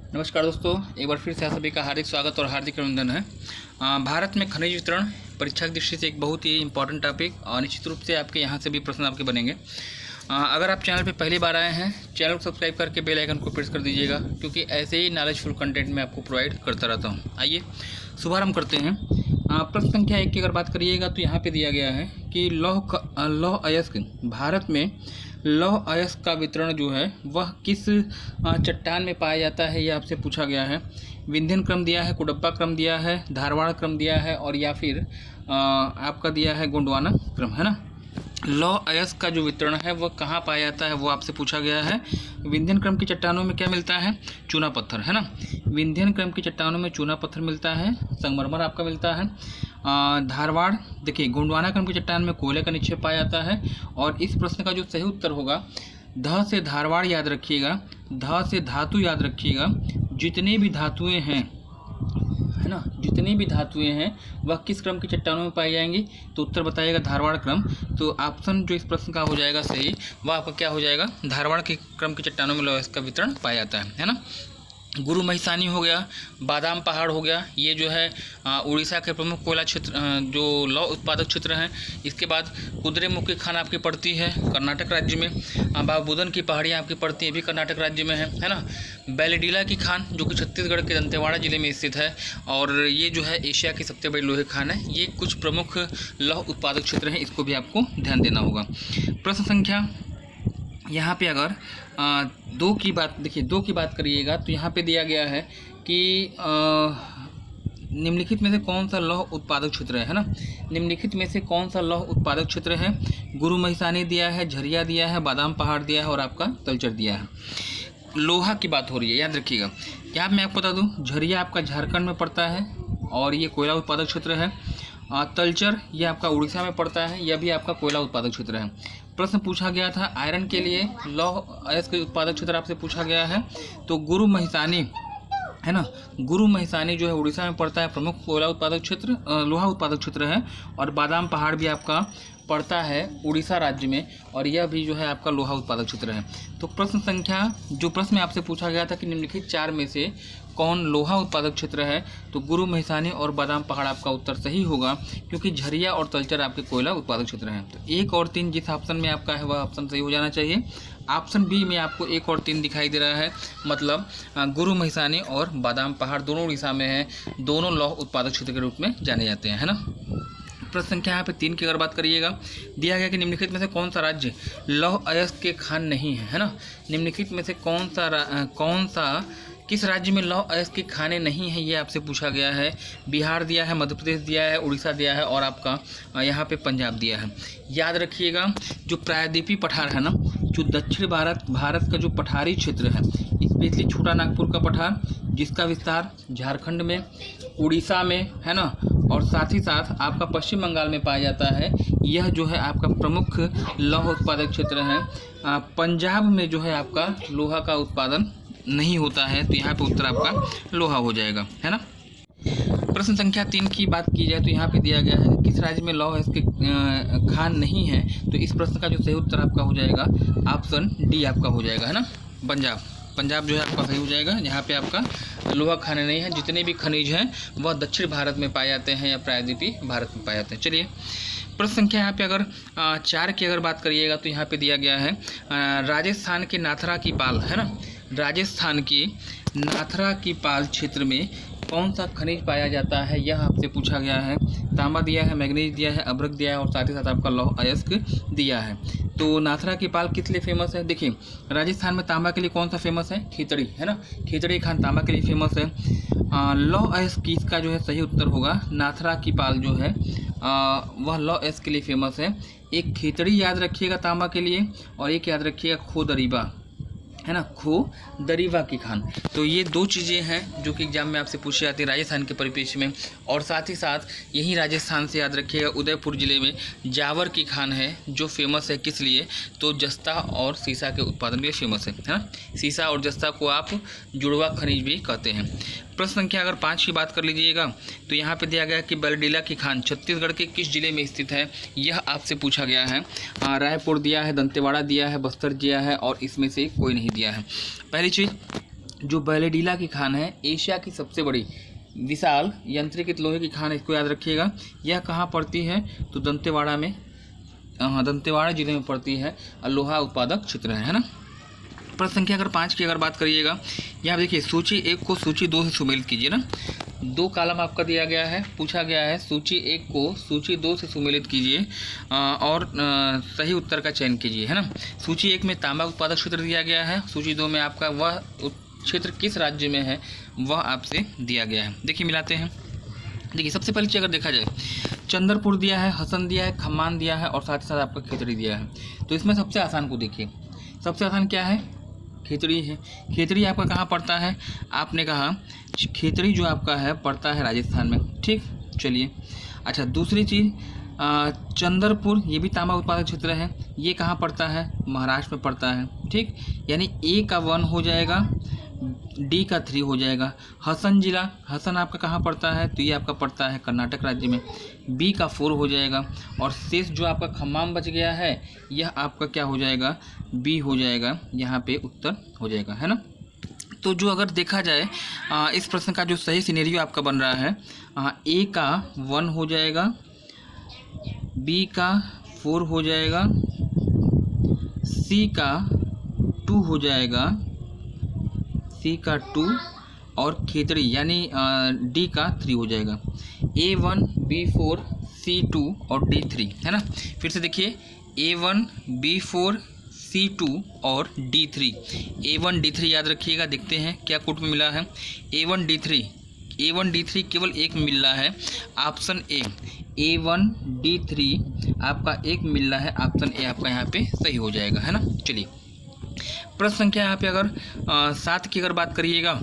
नमस्कार दोस्तों, एक बार फिर से आप सभी का हार्दिक स्वागत और हार्दिक अभिनंदन है। भारत में खनिज वितरण परीक्षा की दृष्टि से एक बहुत ही इंपॉर्टेंट टॉपिक और निश्चित रूप से आपके यहाँ से भी प्रश्न आपके बनेंगे। अगर आप चैनल पे पहली बार आए हैं, चैनल को सब्सक्राइब करके बेल आइकन को प्रेस कर दीजिएगा, क्योंकि ऐसे ही नॉलेजफुल कंटेंट मैं आपको प्रोवाइड करता रहता हूँ। आइए शुभारंभ करते हैं। प्रश्न संख्या 1 की अगर बात करिएगा तो यहाँ पे दिया गया है कि लौह अयस्क भारत में लौह अयस्क का वितरण जो है वह किस चट्टान में पाया जाता है, यह आपसे पूछा गया है। विंध्यन क्रम दिया है, कुडप्पा क्रम दिया है, धारवाड़ क्रम दिया है और या फिर आपका दिया है गोंडवाना क्रम, है ना। लौह अयस्क का जो वितरण है वह कहाँ पाया जाता है वो आपसे पूछा गया है। विंध्यन क्रम की चट्टानों में क्या मिलता है? चूना पत्थर, है ना। विंध्यन क्रम की चट्टानों में चूना पत्थर मिलता है, संगमरमर आपका मिलता है। धारवाड़ देखिए, गोंडवाना क्रम की चट्टान में कोयले का निक्षेप पाया जाता है। और इस प्रश्न का जो सही उत्तर होगा, ध से धारवाड़ याद रखिएगा, ध से धातु याद रखिएगा। जितने भी धातुएं हैं, है ना, जितनी भी धातुएं हैं वह किस क्रम की चट्टानों में पाई जाएंगी? तो उत्तर बताइएगा धारवाड़ क्रम। तो ऑप्शन जो इस प्रश्न का हो जाएगा सही, वह आपका क्या हो जाएगा? धारवाड़ के क्रम की चट्टानों में लौह अयस्क का वितरण पाया जाता है ना। गुरु महिसानी हो गया, बादाम पहाड़ हो गया, ये जो है उड़ीसा के प्रमुख कोयला क्षेत्र जो लौह उत्पादक क्षेत्र हैं। इसके बाद कुद्रेमुख की खान आपकी पड़ती है कर्नाटक राज्य में। बाबूदन की पहाड़ियाँ आपकी पड़ती है भी कर्नाटक राज्य में है ना। बैलेडीला की खान जो कि छत्तीसगढ़ के दंतेवाड़ा जिले में स्थित है, और ये जो है एशिया की सबसे बड़ी लोहे खान है। ये कुछ प्रमुख लौह उत्पादक क्षेत्र हैं, इसको भी आपको ध्यान देना होगा। प्रश्न संख्या यहाँ पे अगर 2 की बात देखिए, 2 की बात करिएगा तो यहाँ पे दिया गया है कि निम्नलिखित में से कौन सा लौह उत्पादक क्षेत्र है ना। निम्नलिखित में से कौन सा लौह उत्पादक क्षेत्र है? गुरु महिसानी दिया है, झरिया दिया है, बादाम पहाड़ दिया है और आपका तलचर दिया है। लोहा की बात हो रही है, याद रखिएगा। यहाँ मैं आपको बता दूँ, झरिया आपका झारखंड में पड़ता है और ये कोयला उत्पादक क्षेत्र है। तलचर ये आपका उड़ीसा में पड़ता है, यह भी आपका कोयला उत्पादक क्षेत्र है। प्रश्न पूछा गया था आयरन के लिए लौह अयस्क उत्पादक क्षेत्र आपसे पूछा गया है, तो गुरु महिसानी, है ना, गुरु महिसानी जो है उड़ीसा में पड़ता है, प्रमुख कोयला उत्पादक क्षेत्र लोहा उत्पादक क्षेत्र है। और बादाम पहाड़ भी आपका पड़ता है उड़ीसा राज्य में, और यह भी जो है आपका लोहा उत्पादक क्षेत्र है। तो प्रश्न संख्या जो प्रश्न आपसे पूछा गया था कि निम्नलिखित 4 में से कौन लोहा उत्पादक क्षेत्र है, तो गुरु महिसानी और बादाम पहाड़ आपका उत्तर सही होगा, क्योंकि झरिया और तलचर आपके कोयला उत्पादक क्षेत्र हैं। तो 1 और 3 जिस ऑप्शन में आपका है वह ऑप्शन सही हो जाना चाहिए। ऑप्शन बी में आपको 1 और 3 दिखाई दे रहा है, मतलब गुरु महिसानी और बादाम पहाड़ दोनों उड़ीसा में है, दोनों लौह उत्पादक क्षेत्र के रूप में जाने जाते हैं, है ना। प्रश्न संख्या यहाँ पे 3 की अगर बात करिएगा, दिया गया कि निम्नलिखित में से कौन सा राज्य लौह अयस्क के खान नहीं है ना। निम्नलिखित में से कौन सा किस राज्य में लौह अयस्क की खानें नहीं हैं, ये आपसे पूछा गया है। बिहार दिया है, मध्य प्रदेश दिया है, उड़ीसा दिया है और आपका यहाँ पे पंजाब दिया है। याद रखिएगा, जो प्रायद्वीपीय पठार है ना, जो दक्षिण भारत का जो पठारी क्षेत्र है, स्पेशली छोटा नागपुर का पठार, जिसका विस्तार झारखंड में, उड़ीसा में, है ना, और साथ ही साथ आपका पश्चिम बंगाल में पाया जाता है, यह जो है आपका प्रमुख लौह उत्पादक क्षेत्र है। पंजाब में जो है आपका लोहा का उत्पादन नहीं होता है, तो यहाँ पे उत्तर आपका लोहा हो जाएगा, है ना। प्रश्न संख्या 3 की बात की जाए तो यहाँ पे दिया गया है किस राज्य में लौह अयस्क के खान नहीं है, तो इस प्रश्न का जो सही उत्तर आपका हो जाएगा ऑप्शन डी आपका हो जाएगा, है ना, पंजाब जो है आपका सही हो जाएगा। यहाँ पे आपका लोहा खाने नहीं है, जितने भी खनिज हैं वह दक्षिण भारत में पाए जाते हैं या प्रायद्वीपीय भारत में पाए जाते हैं। चलिए प्रश्न संख्या यहाँ पे अगर 4 की अगर बात करिएगा तो यहाँ पे दिया गया है राजस्थान के नाथरा की पाल, है ना, राजस्थान की नाथरा की पाल क्षेत्र में कौन सा खनिज पाया जाता है, यह आपसे पूछा गया है। तांबा दिया है, मैग्नीज दिया है, अभ्रक दिया है और साथ ही साथ आपका लौह अयस्क दिया है। तो नाथरा की पाल किस लिए फेमस है? देखिए, राजस्थान में तांबा के लिए कौन सा फेमस है? खिचड़ी, है ना, खिचड़ी खान तांबा के लिए फेमस है। लौह अयस्क इसका जो है सही उत्तर होगा, नाथरा की पाल जो है वह लौह अयस्क के लिए फेमस है। एक खिचड़ी याद रखिएगा तांबा के लिए, और एक याद रखिएगा खो दरीबा, है ना, खो दरीवा की खान। तो ये 2 चीज़ें हैं जो कि एग्जाम में आपसे पूछी जाती है राजस्थान के परिप्रेक्ष्य में। और साथ ही साथ यही राजस्थान से याद रखिएगा उदयपुर ज़िले में जावर की खान है, जो फेमस है किस लिए, तो जस्ता और सीसा के उत्पादन के लिए फेमस है ना। सीसा और जस्ता को आप जुड़वा खनिज भी कहते हैं। प्रश्न संख्या अगर 5 की बात कर लीजिएगा तो यहाँ पे दिया गया कि बैलेडीला की खान छत्तीसगढ़ के किस जिले में स्थित है, यह आपसे पूछा गया है। रायपुर दिया है, दंतेवाड़ा दिया है, बस्तर दिया है और इसमें से कोई नहीं दिया है। पहली चीज़ जो बैलेडीला की खान है एशिया की सबसे बड़ी विशाल यंत्रीकृत लोहे की खान है, इसको याद रखिएगा। यह कहाँ पड़ती है? तो दंतेवाड़ा में, दंतेवाड़ा जिले में पड़ती है, लोहा उत्पादक क्षेत्र है ना। प्रश्न संख्या अगर 5 की अगर बात करिएगा, यहाँ देखिए सूची 1 को सूची 2 से सुमेलित कीजिए ना। 2 कॉलम आपका दिया गया है, पूछा गया है सूची 1 को सूची 2 से सुमेलित कीजिए और सही उत्तर का चयन कीजिए, है ना। सूची 1 में तांबा उत्पादक क्षेत्र दिया गया है, सूची 2 में आपका वह क्षेत्र किस राज्य में है वह आपसे दिया गया है। देखिए मिलाते हैं। देखिए सबसे पहले चीज़ अगर देखा जाए, चंद्रपुर दिया है, हसन दिया है, खम्मान दिया है और साथ ही साथ आपका खेतड़ी दिया है। तो इसमें सबसे आसान को देखिए, सबसे आसान क्या है? खेतड़ी है। खेतड़ी आपका कहाँ पड़ता है? आपने कहा खेतड़ी जो आपका है पड़ता है राजस्थान में, ठीक। चलिए अच्छा, दूसरी चीज़ चंद्रपुर, ये भी तांबा उत्पादक क्षेत्र है, ये कहाँ पड़ता है? महाराष्ट्र में पड़ता है, ठीक। यानी ए का 1 हो जाएगा, डी का 3 हो जाएगा। हसन जिला, हसन आपका कहाँ पड़ता है? तो ये आपका पड़ता है कर्नाटक राज्य में, बी का 4 हो जाएगा। और शेष जो आपका खम्माम बच गया है यह आपका क्या हो जाएगा? बी हो जाएगा, यहाँ पे उत्तर हो जाएगा, है ना। तो जो अगर देखा जाए इस प्रश्न का जो सही सिनेरियो आपका बन रहा है, ए का 1 हो जाएगा, बी का 4 हो जाएगा, सी का 2 हो जाएगा, सी का 2 और खेतड़ी यानी डी का 3 हो जाएगा। A1 B4 C2 और D3, है ना। फिर से देखिए A1 B4 C2 और D3, A1 D3 याद रखिएगा। देखते हैं क्या कोट में मिला है। A1 D3 केवल एक मिल रहा है, ऑप्शन ए। A1 D3 आपका एक मिल रहा है, ऑप्शन ए आपका यहाँ पे सही हो जाएगा, है ना। चलिए प्रश्न संख्या यहाँ पे अगर 7 की अगर बात करिएगा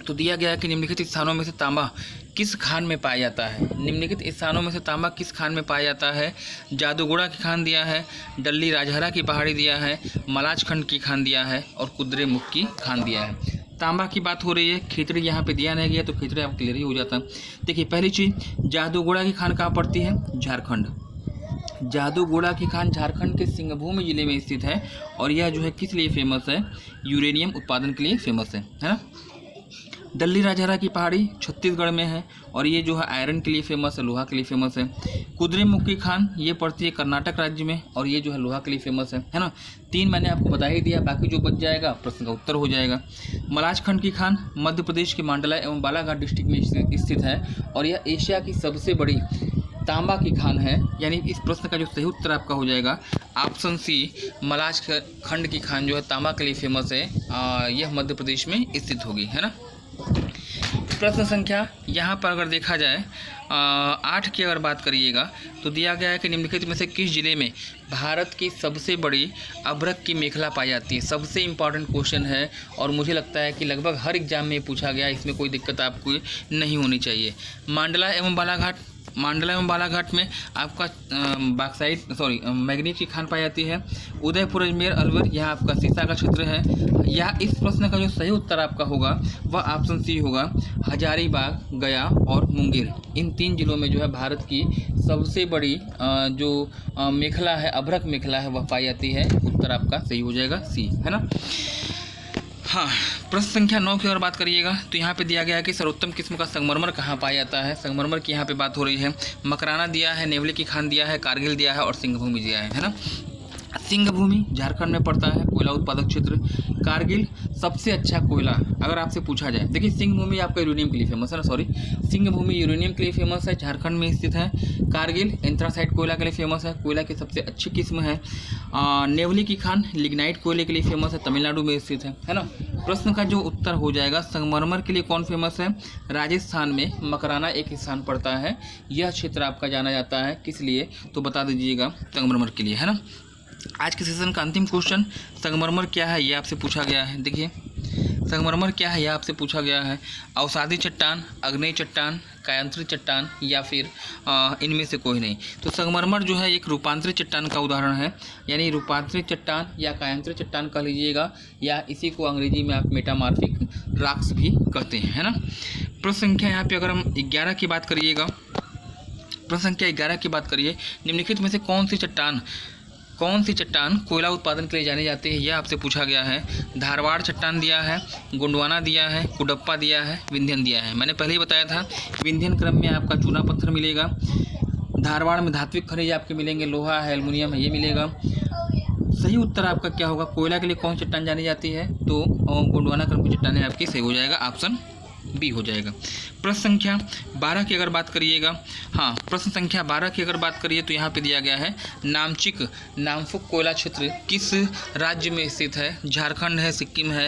तो दिया गया है कि निम्नलिखित स्थानों में से तांबा किस खान में पाया जाता है? निम्नलिखित स्थानों में से तांबा किस खान में पाया जाता है? जादूगोड़ा की खान दिया है, डल्ली राजहरा की पहाड़ी दिया है, मलाज खंड की खान दिया है और कुद्रेमुख की खान दिया है। तांबा की बात हो रही है, खेतड़ी यहाँ पे दिया नहीं गया तो खेतड़ी आप क्लियर ही हो जाता। देखिए पहली चीज़, जादूगोड़ा की खान कहाँ पड़ती है? झारखंड। जादूगोड़ा की खान झारखंड के सिंहभूम जिले में स्थित है और यह जो है किस लिए फेमस है? यूरेनियम उत्पादन के लिए फेमस है ना। डल्ली राजहरा की पहाड़ी छत्तीसगढ़ में है और ये जो है आयरन के लिए फेमस है, लोहा के लिए फेमस है। कुद्रेमुख की खान ये पड़ती है कर्नाटक राज्य में और ये जो है लोहा के लिए फेमस है ना। 3 मैंने आपको बता ही दिया, बाकी जो बच जाएगा प्रश्न का उत्तर हो जाएगा। मलाज खंड की खान मध्य प्रदेश के मांडला एवं बालाघाट डिस्ट्रिक्ट में स्थित है और यह एशिया की सबसे बड़ी तांबा की खान है, यानी इस प्रश्न का जो सही उत्तर आपका हो जाएगा ऑप्शन सी, मलाज खंड की खान जो है तांबा के लिए फेमस है, यह मध्य प्रदेश में स्थित होगी, है ना। प्रश्न संख्या यहाँ पर अगर देखा जाए 8 की अगर बात करिएगा तो दिया गया है कि निम्नलिखित में से किस जिले में भारत की सबसे बड़ी अभ्रक की मेखला पाई जाती है? सबसे इम्पॉर्टेंट क्वेश्चन है और मुझे लगता है कि लगभग हर एग्जाम में पूछा गया, इसमें कोई दिक्कत आपको नहीं होनी चाहिए। मांडला एवं बालाघाट में आपका मैग्नीज की खान पाई जाती है। उदयपुर, अजमेर, अलवर यहाँ आपका सीसा का क्षेत्र है। या इस प्रश्न का जो सही उत्तर आपका होगा वह ऑप्शन सी होगा, हजारीबाग, गया और मुंगेर। इन 3 जिलों में जो है भारत की सबसे बड़ी जो मेखला है, अभ्रक मेखला है, वह पाई जाती है। उत्तर आपका सही हो जाएगा सी, है ना। हाँ, प्रश्न संख्या 9 की अगर बात करिएगा तो यहाँ पे दिया गया है कि सर्वोत्तम किस्म का संगमरमर कहाँ पाया जाता है? संगमरमर की यहाँ पे बात हो रही है। मकराना दिया है, नेवली की खान दिया है, कारगिल दिया है और सिंहभूमि दिया है ना। सिंहभूमि झारखंड में पड़ता है, कोयला उत्पादक क्षेत्र। कारगिल सबसे अच्छा कोयला अगर आपसे पूछा जाए, देखिए सिंहभूमि आपका यूरेनियम के लिए फेमस है ना, सिंहभूमि यूरेनियम के लिए फेमस है, झारखंड में स्थित है। कारगिल एंथ्रासाइट कोयला के लिए फेमस है, कोयला की सबसे अच्छी किस्म है। नेवली की खान लिग्नाइट कोयले के लिए फेमस है, तमिलनाडु में स्थित है ना। प्रश्न का जो उत्तर हो जाएगा, संगमरमर के लिए कौन फेमस है? राजस्थान में मकराना एक स्थान पड़ता है, यह क्षेत्र आपका जाना जाता है, किस लिए? तो बता दीजिएगा, संगमरमर के लिए, है ना। आज के सेशन का अंतिम क्वेश्चन, संगमरमर क्या है ये आपसे पूछा गया है। देखिए संगमरमर क्या है यह आपसे पूछा गया है। अवसादी चट्टान, आग्नेय चट्टान, कायांतरित चट्टान या फिर इनमें से कोई नहीं। तो संगमरमर जो है एक रूपांतरित चट्टान का उदाहरण है, यानी रूपांतरित चट्टान या कायांतरित चट्टान कह लीजिएगा, या इसी को अंग्रेजी में आप मेटामॉर्फिक रॉक्स भी कहते हैं, है ना। प्रश्न संख्या यहाँ पे अगर हम 11 की बात करिएगा, प्रश्न संख्या 11 की बात करिए, निम्नलिखित में से कौन सी चट्टान कौन सी चट्टान कोयला उत्पादन के लिए जानी जाती है, यह आपसे पूछा गया है। धारवाड़ चट्टान दिया है, गोंडवाना दिया है, कुडप्पा दिया है, विंध्यन दिया है। मैंने पहले ही बताया था विंध्यन क्रम में आपका चूना पत्थर मिलेगा, धारवाड़ में धात्विक खनिज आपके मिलेंगे, लोहा है, एल्युमिनियम है, ये मिलेगा। सही उत्तर आपका क्या होगा, कोयला के लिए कौन सी चट्टान जानी जाती है, तो गोंडवाना क्रम की चट्टानें आपकी सही हो जाएगा, ऑप्शन बी हो जाएगा। प्रश्न संख्या 12 की अगर बात करिएगा, हाँ प्रश्न संख्या 12 की अगर बात करिए तो यहाँ पे दिया गया है नामचिक नामफुक कोयला क्षेत्र किस राज्य में स्थित है। झारखंड है, सिक्किम है,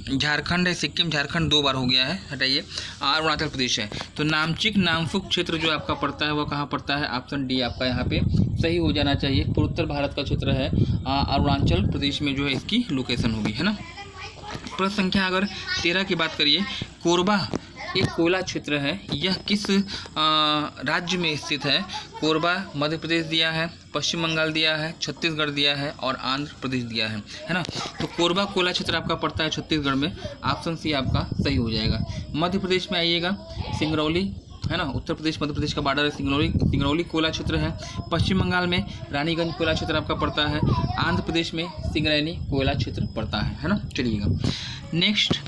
झारखंड है, सिक्किम, झारखंड 2 बार हो गया है, हटाइए, अरुणाचल प्रदेश है। तो नामचिक नामफुक क्षेत्र जो आपका पड़ता है वो कहाँ पड़ता है, ऑप्शन डी आपका यहाँ पे सही हो जाना चाहिए। पूर्वोत्तर भारत का क्षेत्र है, अरुणाचल प्रदेश में जो है इसकी लोकेशन होगी, है ना। प्रश्न संख्या अगर 13 की बात करिए, कोरबा एक कोयला क्षेत्र है, यह किस राज्य में स्थित है। कोरबा मध्य प्रदेश दिया है, पश्चिम बंगाल दिया है, छत्तीसगढ़ दिया है और आंध्र प्रदेश दिया है ना। तो कोरबा कोयला क्षेत्र आपका पड़ता है छत्तीसगढ़ में, ऑप्शन सी आपका सही हो जाएगा। मध्य प्रदेश में आइएगा, सिंगरौली है ना, उत्तर प्रदेश मध्य प्रदेश का बॉर्डर है, सिंगरौली कोयला क्षेत्र है। पश्चिम बंगाल में रानीगंज कोयला क्षेत्र आपका पड़ता है, आंध्र प्रदेश में सिंगरैनी कोयला क्षेत्र पड़ता है ना। चलिएगा नेक्स्ट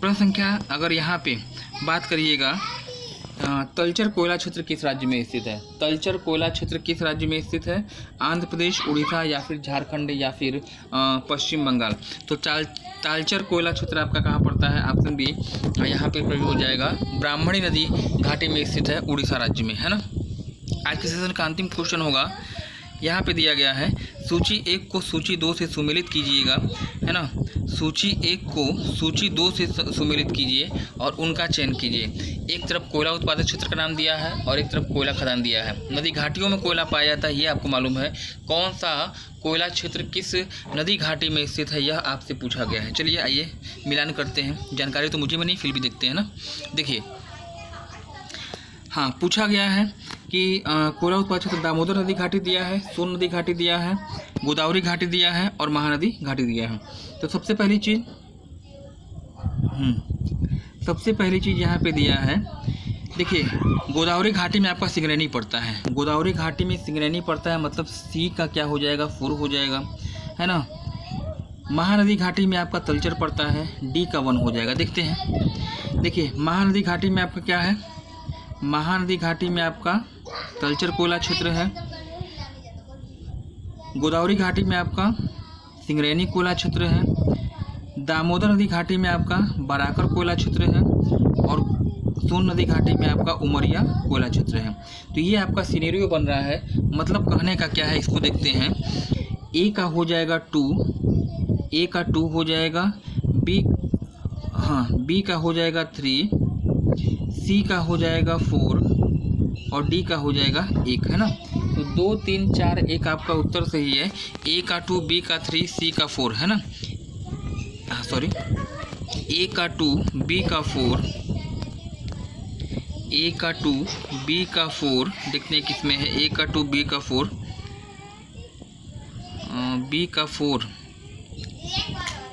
प्रश्न संख्या अगर यहाँ पे बात करिएगा, तलचर कोयला क्षेत्र किस राज्य में स्थित है। तलचर कोयला क्षेत्र किस राज्य में स्थित है, आंध्र प्रदेश, उड़ीसा या फिर झारखंड या फिर पश्चिम बंगाल। तो तालचर कोयला क्षेत्र आपका कहाँ पड़ता है, ऑप्शन बी यहाँ पे प्रयोग हो जाएगा, ब्राह्मणी नदी घाटी में स्थित है, उड़ीसा राज्य में, है ना। आज के सेशन का अंतिम क्वेश्चन होगा, यहाँ पे दिया गया है सूची 1 को सूची 2 से सुमेलित कीजिएगा, है ना। सूची 1 को सूची 2 से सुमेलित कीजिए और उनका चयन कीजिए। एक तरफ कोयला उत्पादक क्षेत्र का नाम दिया है और एक तरफ कोयला खदान दिया है। नदी घाटियों में कोयला पाया जाता है, ये आपको मालूम है। कौन सा कोयला क्षेत्र किस नदी घाटी में स्थित है, यह आपसे पूछा गया है। चलिए आइए मिलान करते हैं, जानकारी तो मुझे भी नहीं, फिर भी देखते हैं ना। देखिए हाँ, पूछा गया है कि कोयला उत्पादक क्षेत्र दामोदर नदी घाटी दिया है, सोन नदी घाटी दिया है, गोदावरी घाटी दिया है और महानदी घाटी दिया है। तो सबसे पहली चीज़ यहाँ पे दिया है, देखिए गोदावरी घाटी में आपका सिंगरैनी पड़ता है। गोदावरी घाटी में सिंगरैनी पड़ता है, मतलब सी का क्या हो जाएगा, 4 हो जाएगा, है ना। महानदी घाटी में आपका तलचर पड़ता है, डी का 1 हो जाएगा। देखते हैं, देखिए महानदी घाटी में आपका क्या है, महानदी घाटी में आपका तलचर कोयला क्षेत्र है, गोदावरी घाटी में आपका सिंगरैनी कोयला क्षेत्र है, दामोदर नदी घाटी में आपका बराकर कोयला क्षेत्र है और सोन नदी घाटी में आपका उमरिया कोयला क्षेत्र है। तो ये आपका सिनेरियो बन रहा है, मतलब कहने का क्या है, इसको देखते हैं। ए का हो जाएगा 2, ए का 2 हो जाएगा, बी का हो जाएगा 3, सी का हो जाएगा 4 और डी का हो जाएगा 1, है ना। तो 2, 3, 4, 1 आपका उत्तर सही है। ए का 2, बी का 3, सी का 4, है ना। सॉरी, ए का 2, बी का 4, ए का 2, बी का 4, देखते हैं किस में है। ए का 2, बी का 4, बी का 4,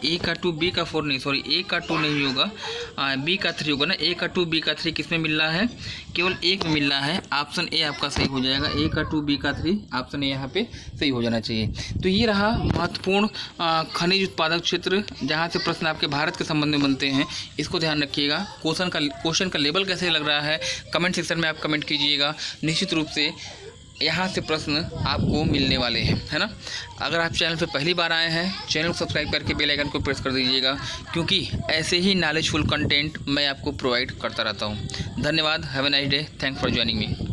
ए का 2, बी का 4 नहीं, सॉरी ए का 2 नहीं होगा, बी का 3 होगा ना। ए का 2, बी का 3 किस में मिल रहा है, केवल एक में मिल रहा है, ऑप्शन ए आपका सही हो जाएगा। ए का 2, बी का 3, ऑप्शन ए यहाँ पे सही हो जाना चाहिए। तो ये रहा महत्वपूर्ण खनिज उत्पादक क्षेत्र, जहाँ से प्रश्न आपके भारत के संबंध में बनते हैं। इसको ध्यान रखिएगा। क्वेश्चन का लेवल कैसे लग रहा है कमेंट सेक्शन में आप कमेंट कीजिएगा। निश्चित रूप से यहाँ से प्रश्न आपको मिलने वाले हैं, है ना। अगर आप चैनल पर पहली बार आए हैं, चैनल को सब्सक्राइब करके बेल आइकन को प्रेस कर दीजिएगा, क्योंकि ऐसे ही नॉलेजफुल कंटेंट मैं आपको प्रोवाइड करता रहता हूँ। धन्यवाद। Have a nice day. Thanks for joining me.